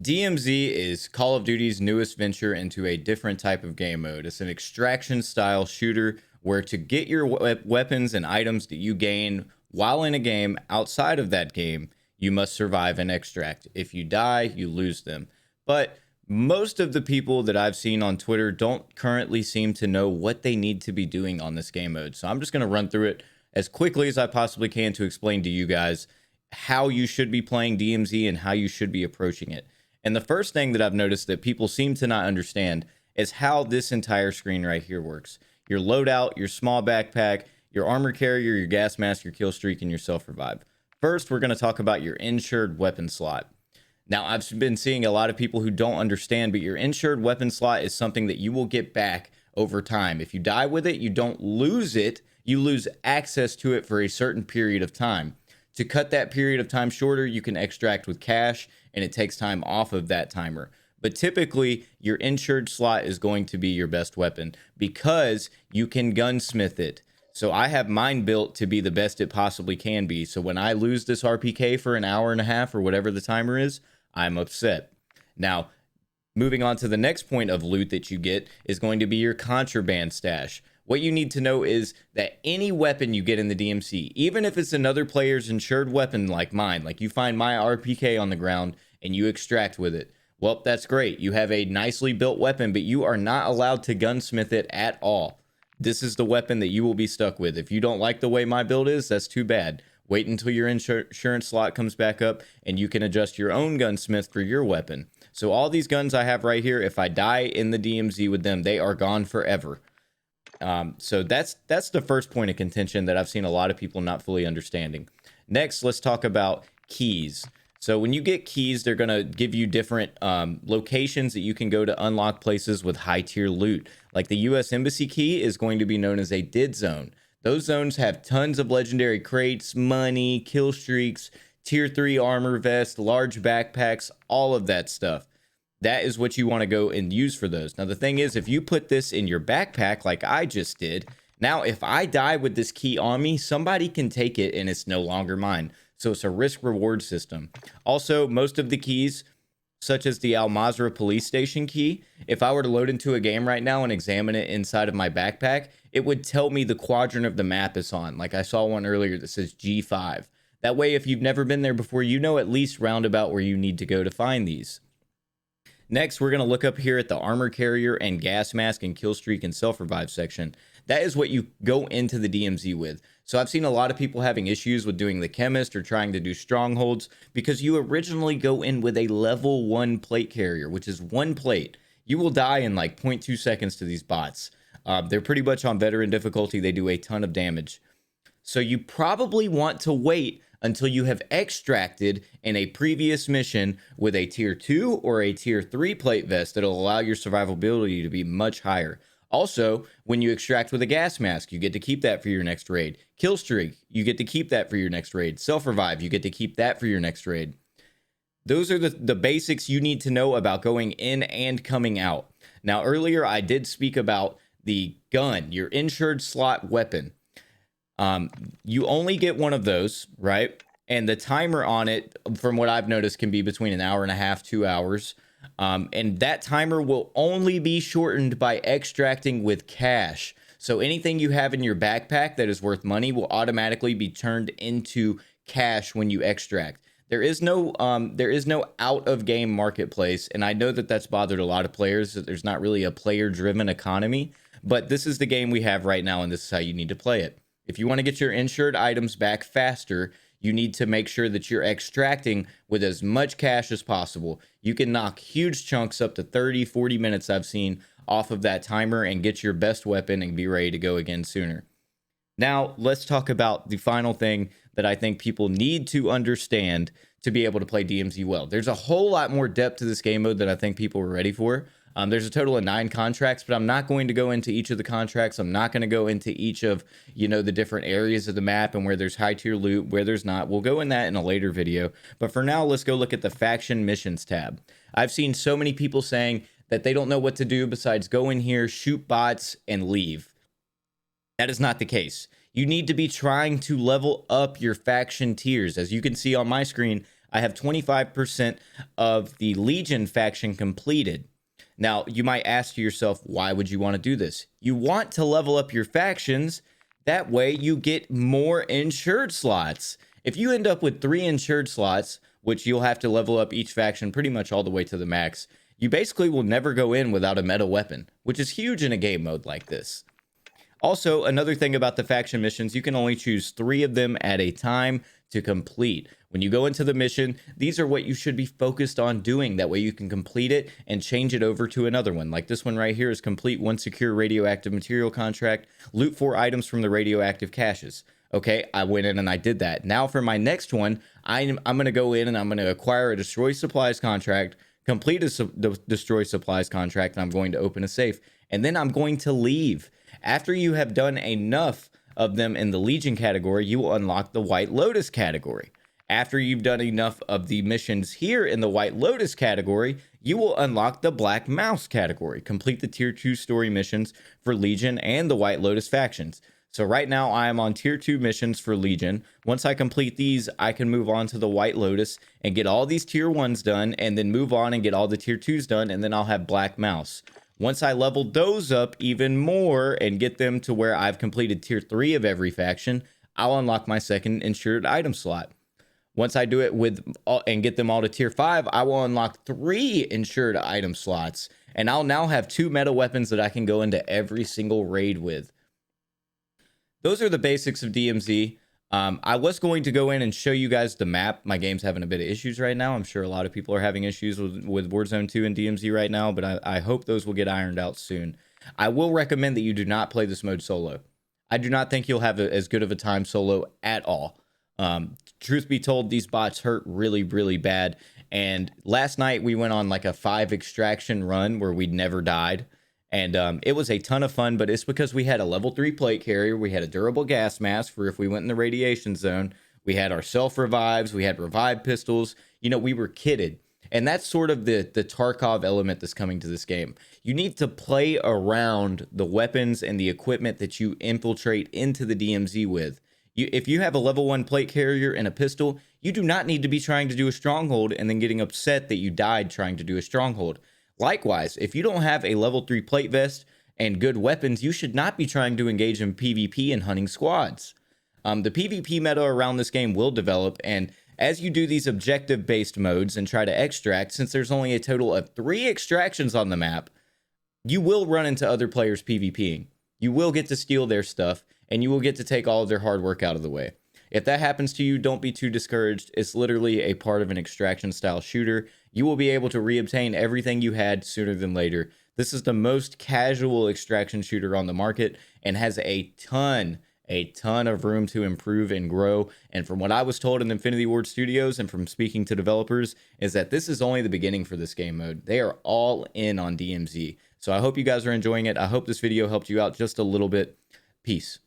DMZ is Call of Duty's newest venture into a different type of game mode. It's an extraction style shooter where to get your weapons and items that you gain while in a game outside of that game, you must survive and extract. If you die, you lose them. But most of the people that I've seen on Twitter don't currently seem to know what they need to be doing on this game mode. So I'm just going to run through it as quickly as I possibly can to explain to you guys how you should be playing DMZ and how you should be approaching it. And the first thing that I've noticed that people seem to not understand is how this entire screen right here works. Your loadout, your small backpack, your armor carrier, your gas mask, your kill streak, and your self-revive. First, we're going to talk about your insured weapon slot. Now, I've been seeing a lot of people who don't understand, but your insured weapon slot is something that you will get back over time. If you die with it, you don't lose it. You lose access to it for a certain period of time. To cut that period of time shorter, you can extract with cash, and it takes time off of that timer. But typically, your insured slot is going to be your best weapon because you can gunsmith it. So I have mine built to be the best it possibly can be. So when I lose this RPK for an hour and a half or whatever the timer is, I'm upset. Now, moving on to the next point of loot that you get is going to be your contraband stash. What you need to know is that any weapon you get in the DMC, even if it's another player's insured weapon like mine, like you find my RPK on the ground and you extract with it, well, that's great. You have a nicely built weapon, but you are not allowed to gunsmith it at all. This is the weapon that you will be stuck with. If you don't like the way my build is, that's too bad. Wait until your insurance slot comes back up and you can adjust your own gunsmith for your weapon. So all these guns I have right here, if I die in the DMZ with them, they are gone forever. So that's the first point of contention that I've seen a lot of people not fully understanding. Next, let's talk about keys. So when you get keys, they're going to give you different locations that you can go to unlock places with high tier loot. Like the US Embassy key is going to be known as a DID zone. Those zones have tons of legendary crates, money, kill streaks, tier 3 armor vest, large backpacks, all of that stuff. That is what you want to go and use for those. Now, the thing is, if you put this in your backpack like I just did, now if I die with this key on me, somebody can take it and it's no longer mine. So it's a risk reward system. Also, most of the keys, such as the Al Mazrah police station key, if I were to load into a game right now and examine it inside of my backpack, it would tell me the quadrant of the map it's on. Like I saw one earlier that says G5. That way, if you've never been there before, you know at least roundabout where you need to go to find these. Next, we're going to look up here at the armor carrier and gas mask and kill streak and self-revive section. That is what you go into the DMZ with. So I've seen a lot of people having issues with doing the chemist or trying to do strongholds because you originally go in with a level 1 plate carrier, which is 1 plate. You will die in like 0.2 seconds to these bots. They're pretty much on veteran difficulty. They do a ton of damage. So you probably want to wait until you have extracted in a previous mission with a tier 2 or a tier 3 plate vest that'll allow your survivability to be much higher. Also, when you extract with a gas mask, you get to keep that for your next raid. Kill streak, you get to keep that for your next raid. Self-revive, you get to keep that for your next raid. Those are the basics you need to know about going in and coming out. Now, earlier I did speak about the gun, your insured slot weapon. You only get one of those, right? And the timer on it, from what I've noticed, can be between an hour and a half, 2 hours. And that timer will only be shortened by extracting with cash. So anything you have in your backpack that is worth money will automatically be turned into cash when you extract. There is no out of game marketplace. And I know that that's bothered a lot of players, that there's not really a player driven economy, but this is the game we have right now. And this is how you need to play it. If you want to get your insured items back faster, you need to make sure that you're extracting with as much cash as possible. You can knock huge chunks up to 30, 40 minutes I've seen off of that timer and get your best weapon and be ready to go again sooner. Now, let's talk about the final thing that I think people need to understand to be able to play DMZ well. There's a whole lot more depth to this game mode than I think people were ready for. There's a total of 9 contracts, but I'm not going to go into each of the contracts. I'm not going to go into each of, the different areas of the map and where there's high tier loot, where there's not. We'll go in that in a later video. But for now, let's go look at the faction missions tab. I've seen so many people saying that they don't know what to do besides go in here, shoot bots, and leave. That is not the case. You need to be trying to level up your faction tiers. As you can see on my screen, I have 25% of the Legion faction completed. Now, you might ask yourself, why would you want to do this? You want to level up your factions. That way you get more insured slots. If you end up with 3 insured slots, which you'll have to level up each faction pretty much all the way to the max, you basically will never go in without a meta weapon, which is huge in a game mode like this. Also, another thing about the faction missions, you can only choose 3 of them at a time to complete. When you go into the mission, these are what you should be focused on doing. That way you can complete it and change it over to another one. Like this one right here is complete 1 secure radioactive material contract, loot 4 items from the radioactive caches. Okay, I went in and I did that. Now for my next one, I'm going to go in and I'm going to acquire a destroy supplies contract, complete a destroy supplies contract, and I'm going to open a safe. And then I'm going to leave. After you have done enough of them in the Legion category, you will unlock the White Lotus category. After you've done enough of the missions here in the White Lotus category, you will unlock the Black Mouse category. Complete the tier 2 story missions for Legion and the White Lotus factions. So right now I am on tier 2 missions for Legion. Once I complete these, I can move on to the White Lotus and get all these tier 1s done, and then move on and get all the tier 2s done, and then I'll have Black Mouse. Once I level those up even more and get them to where I've completed tier 3 of every faction, I'll unlock my second insured item slot. Once I do it with and get them all to tier 5, I will unlock 3 insured item slots, and I'll now have 2 meta weapons that I can go into every single raid with. Those are the basics of DMZ. I was going to go in and show you guys the map. My game's having a bit of issues right now. I'm sure a lot of people are having issues with Warzone 2 and DMZ right now, but I hope those will get ironed out soon. I will recommend that you do not play this mode solo. I do not think you'll have as good of a time solo at all. Truth be told, these bots hurt really, really bad. And last night we went on like a 5 extraction run where we'd never died. And it was a ton of fun, but it's because we had a level 3 plate carrier. We had a durable gas mask for if we went in the radiation zone. We had our self-revives. We had revive pistols. You know, we were kitted. And that's sort of the Tarkov element that's coming to this game. You need to play around the weapons and the equipment that you infiltrate into the DMZ with. If you have a level 1 plate carrier and a pistol, you do not need to be trying to do a stronghold and then getting upset that you died trying to do a stronghold. Likewise, if you don't have a level 3 plate vest and good weapons, you should not be trying to engage in PvP and hunting squads. The PvP meta around this game will develop, and as you do these objective-based modes and try to extract, since there's only a total of 3 extractions on the map, you will run into other players PvPing. You will get to steal their stuff, and you will get to take all of their hard work out of the way. If that happens to you, don't be too discouraged. It's literally a part of an extraction-style shooter. You will be able to reobtain everything you had sooner than later. This is the most casual extraction shooter on the market and has a ton of room to improve and grow. And from what I was told in Infinity Ward Studios and from speaking to developers, is that this is only the beginning for this game mode. They are all in on DMZ. So I hope you guys are enjoying it. I hope this video helped you out just a little bit. Peace.